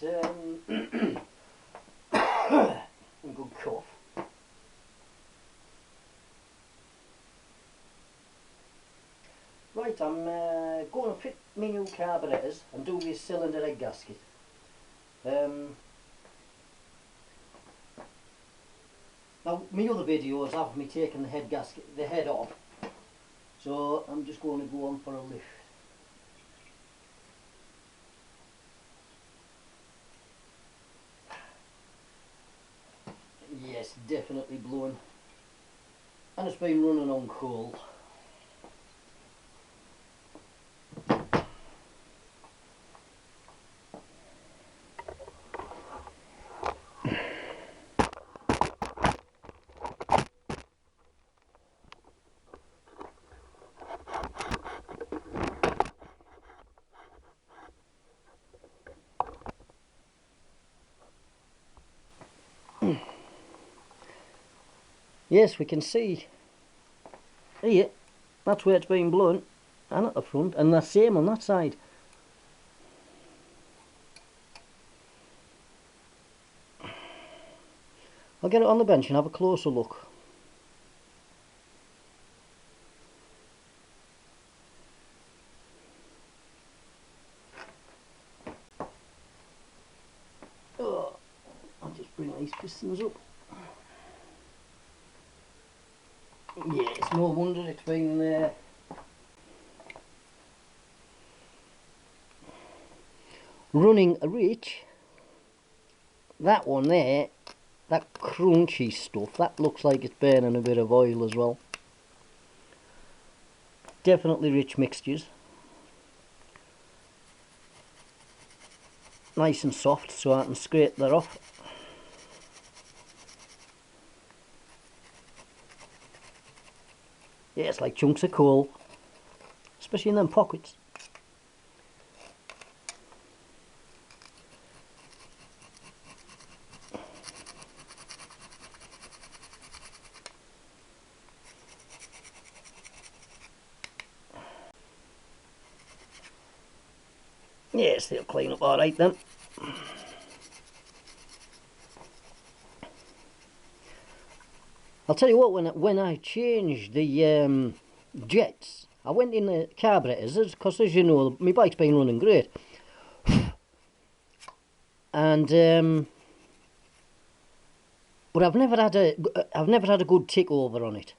a good cough. Right, I'm going to fit my new carburetors and do this cylinder head gasket. Now, my other videos have me taking the head gasket, the head off, so I'm just going to go on for a lift. Yes, definitely blowing, and it's been running on coal. Yes, we can see here, that's where it's been blown, and at the front, and the same on that side. I'll get it on the bench and have a closer look. Oh, I'll just bring these pistons up. Yeah, it's no wonder it's been running a rich. That one there, that crunchy stuff, that looks like it's burning a bit of oil as well. Definitely rich mixtures. Nice and soft, so I can scrape that off. Yeah, it's like chunks of coal, especially in them pockets. Yes, they'll clean up alright then. I'll tell you what, when I changed the jets, I went in the carburetors, because as you know, my bike's been running great. And but I've never had a good tick over on it.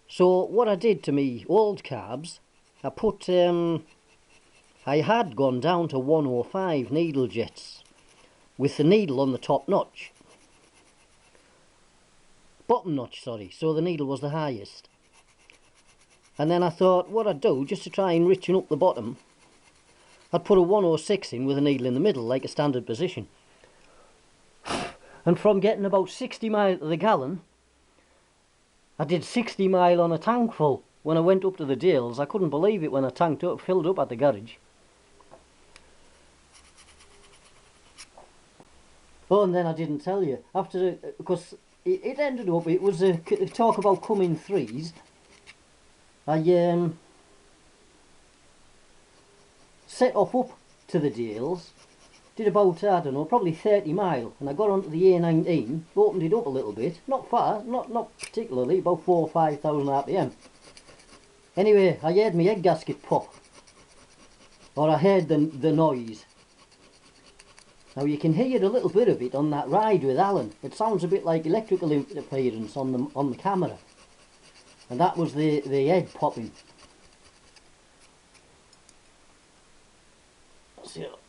So what I did to me old carbs, I put I had gone down to 105 needle jets with the needle on the top notch. Bottom notch, sorry, so the needle was the highest. And then I thought what I'd do, just to try and richen up the bottom, I'd put a 106 in with a needle in the middle, like a standard position. And from getting about 60 mile to the gallon, I did 60 mile on a tank full. When I went up to the Dales, I couldn't believe it when I tanked up, filled up at the garage. Oh, and then I didn't tell you, after, because it ended up, it was a talk about coming threes. I set off up to the Dales, did about, I don't know, probably 30 mile, and I got onto the A19, opened it up a little bit, not far, not particularly, about 4,000 or 5,000 RPM. Anyway, I heard my head gasket pop, or I heard the noise. Now you can hear a little bit of it on that ride with Alan. It sounds a bit like electrical interference on the camera, and that was the head popping. So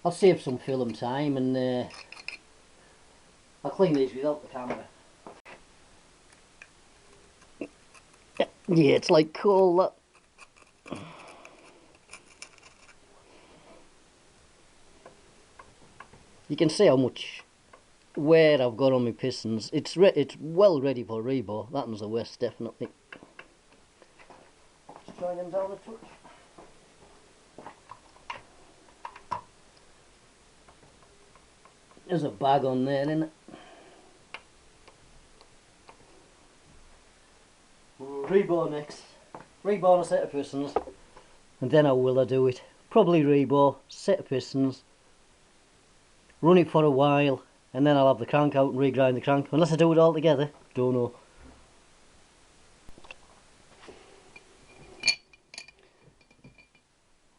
I'll save some film time, and I'll clean these without the camera. Yeah, it's like coal, that. You can see how much wear I've got on my pistons. It's well ready for rebar. That one's the worst, definitely. Just try them down a touch. There's a bag on there, isn't it? Rebar next. Rebar and a set of pistons, and then how will I do it? Probably rebar, set of pistons, run it for a while, and then I'll have the crank out and regrind the crank. Unless I do it all together, don't know.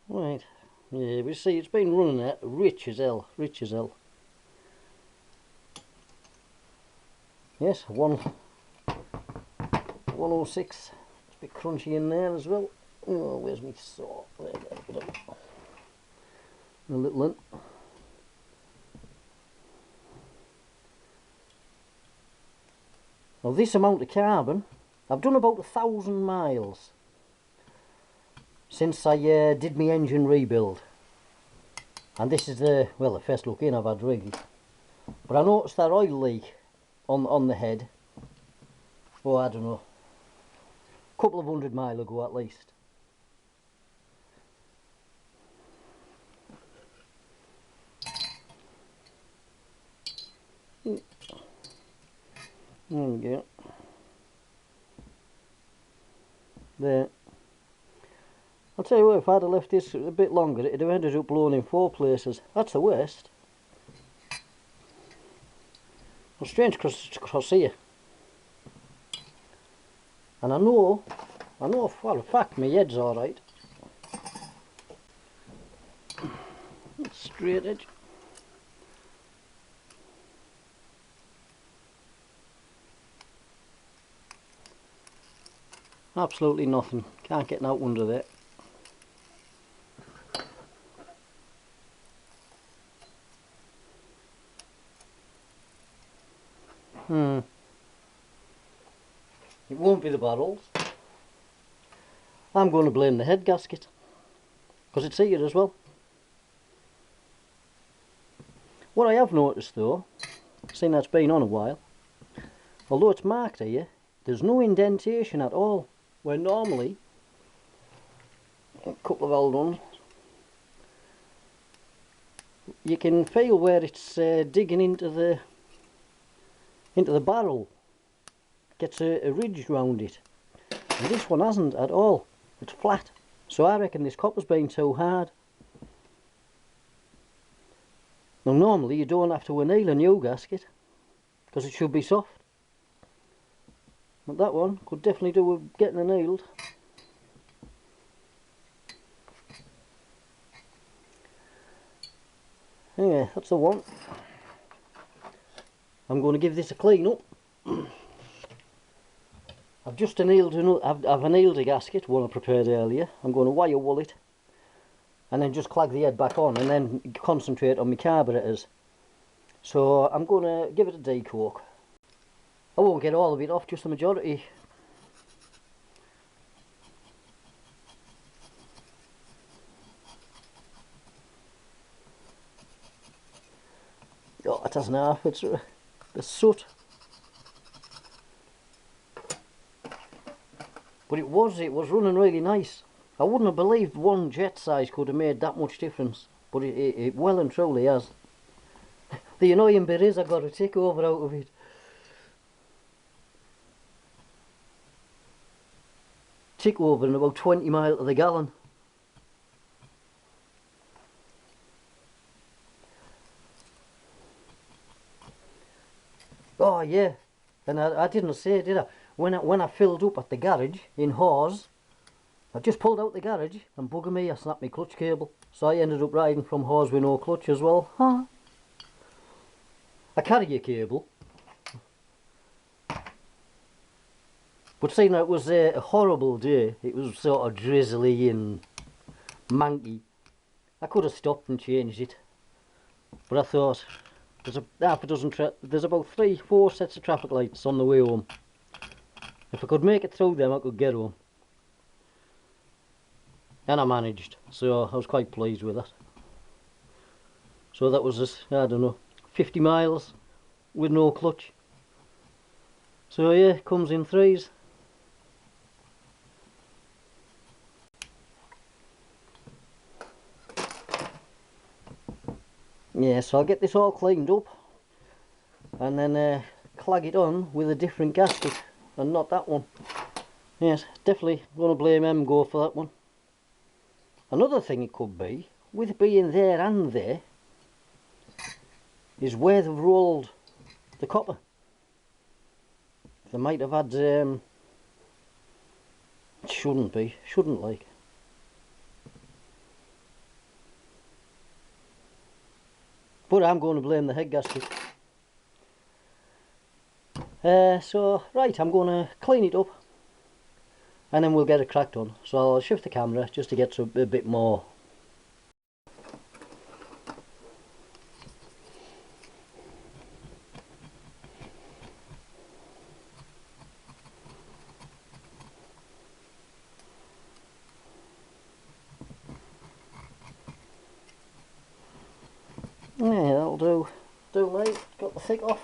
Right, yeah, we see it's been running at rich as hell, rich as hell. Yes, 106. It's a bit crunchy in there as well. Oh, where's my saw? There, a little in. Now this amount of carbon, I've done about 1,000 miles since I did my engine rebuild, and this is the first look in I've had really. But I noticed that oil leak on the head. Oh, I don't know, a couple of 100 miles ago at least. There we go. There. I'll tell you what, if I'd have left this a bit longer, it'd have ended up blowing in 4 places. That's the worst. Well, strange cross here. And I know for a fact my head's alright. Straight edge. Absolutely nothing. Can't get out under there. It won't be the barrels. I'm going to blame the head gasket, because it's here as well. What I have noticed though, seeing that's been on a while, although it's marked here, there's no indentation at all, where normally, a couple of old ones, you can feel where it's digging into the barrel. Gets a ridge round it, and this one hasn't at all. It's flat, so I reckon this copper's been too hard. Now normally you don't have to anneal a new gasket because it should be soft, but that one could definitely do with getting annealed. Anyway, that's the one. I'm going to give this a clean up. I've just annealed I've annealed a gasket, one I prepared earlier. I'm going to wire wool it and then just clag the head back on and then concentrate on my carburetors. So I'm going to give it a decoke. I won't get all of it off, just the majority. Oh, it hasn't half, it's the soot. But it was running really nice. I wouldn't have believed one jet size could have made that much difference, but it well and truly has. The annoying bit is I got a tick over out of it. Tick over in about 20 miles to the gallon. Oh yeah, and I didn't say, did I? When I filled up at the garage in Hawes, I just pulled out the garage and bugger me, I snapped my clutch cable. So I ended up riding from Hawes with no clutch as well. Huh. I carry a cable. But seeing that it was a horrible day, it was sort of drizzly and manky, I could have stopped and changed it. But I thought, there's there's about 3-4 sets of traffic lights on the way home. If I could make it through them, I could get home. And I managed, so I was quite pleased with that. So that was just, I don't know, 50 miles with no clutch. So yeah, it comes in threes. Yeah, so I'll get this all cleaned up and then clag it on with a different gasket and not that one. Yes, definitely going to blame Go for that one. Another thing it could be, with being there and there, is where they've rolled the copper. They might have had, it shouldn't like. But I'm going to blame the head gasket. So, right, I'm going to clean it up and then we'll get it cracked on. So I'll shift the camera just to get to a bit more. Yeah, that'll do. Mate. Got the thick off.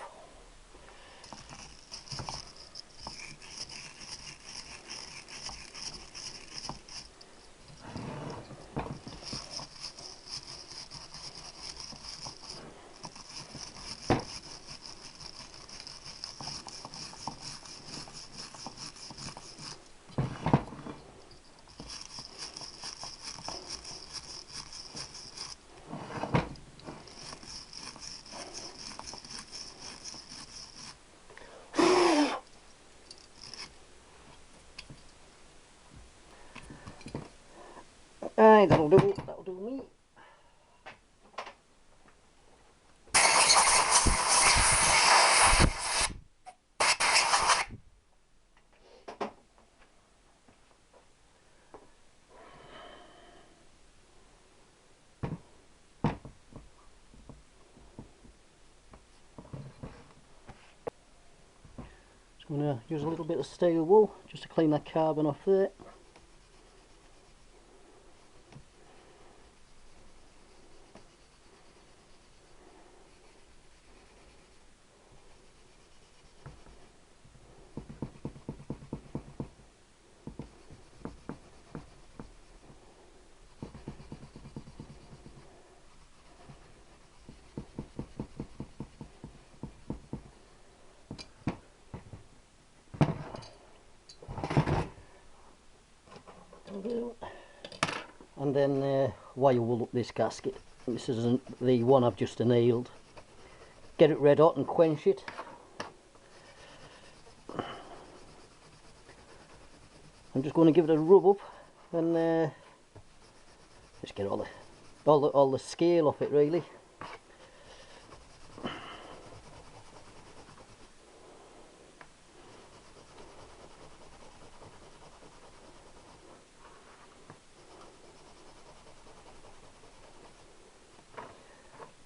Aye, that'll do me. Just going to use a little bit of steel wool just to clean that carbon off there. And then wire wool up this gasket. This is the one I've just annealed. Get it red hot and quench it. I'm just going to give it a rub up and just get all the scale off it really.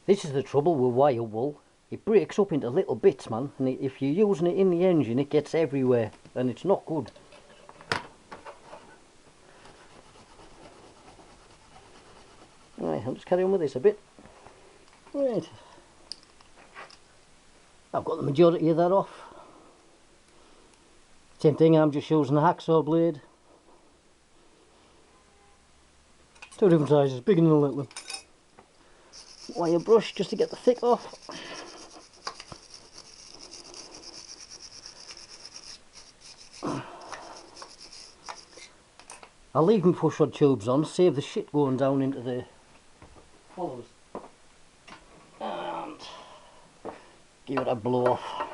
This is the trouble with wire wool. It breaks up into little bits, man, and if you're using it in the engine it gets everywhere and it's not good. Right, I'll just carry on with this a bit. Right, I've got the majority of that off. Same thing, I'm just using a hacksaw blade. Two different sizes, big and a little one. Wire brush just to get the thick off. I'll leave my push rod tubes on, save the shit going down into the hollows. And give it a blow off.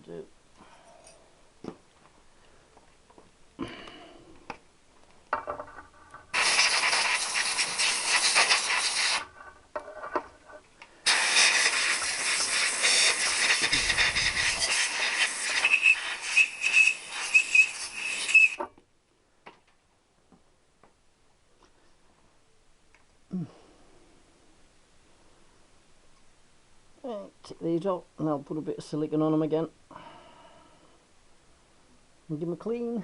Do. Take these out and I'll put a bit of silicone on them again and give them a clean.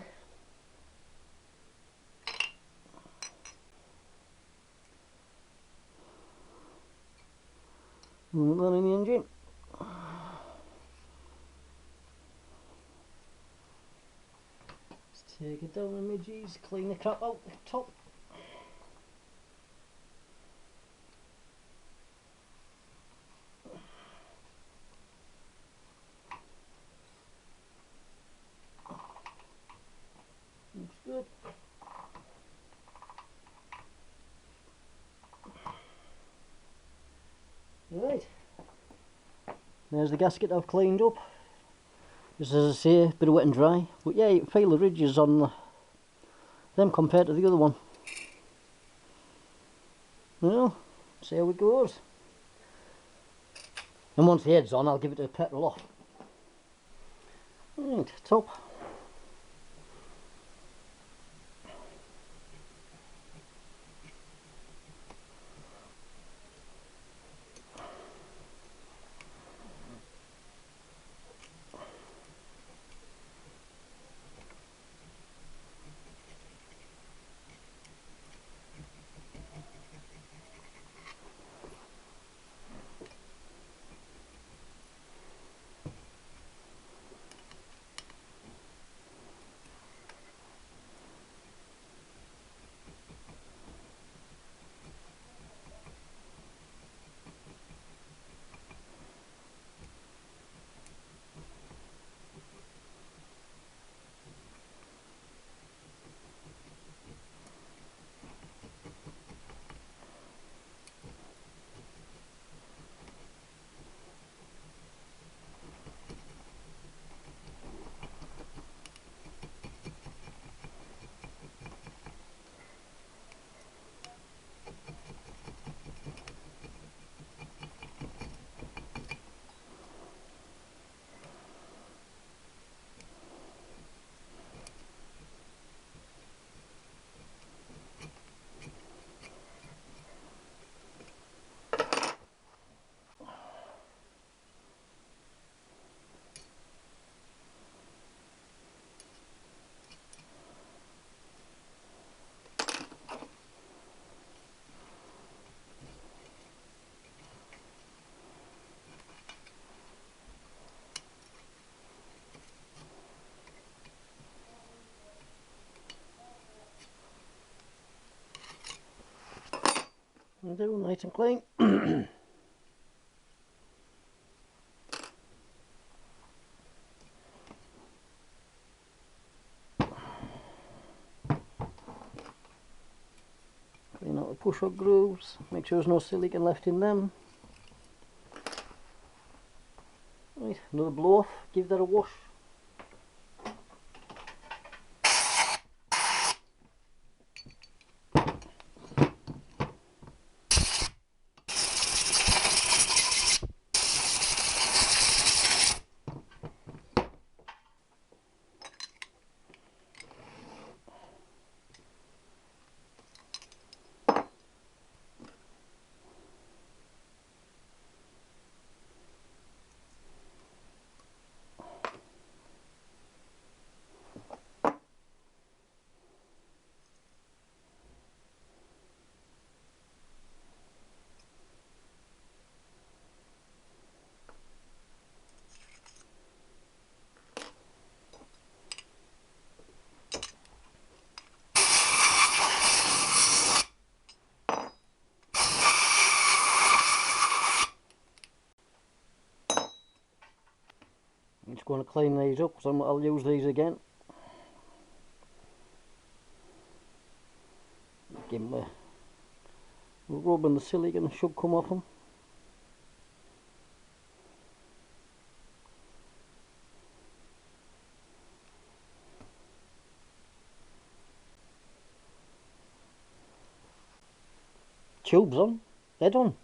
And that in the engine. Let's take it down the midges, clean the crap out the top. Looks good. Right, there's the gasket I've cleaned up. Just as I say, a bit of wet and dry, but yeah, you can feel the ridges on them compared to the other one. Well, see how it goes. And once the head's on, I'll give it a petrol off. Right, top. And do nice and clean. Clean out the push-up grooves, make sure there's no silicone left in them. Right, another blow off, give that a wash. I'm just going to clean these up because I'll use these again. Give them a rub and the silicone should come off them. Tubes on, they're done.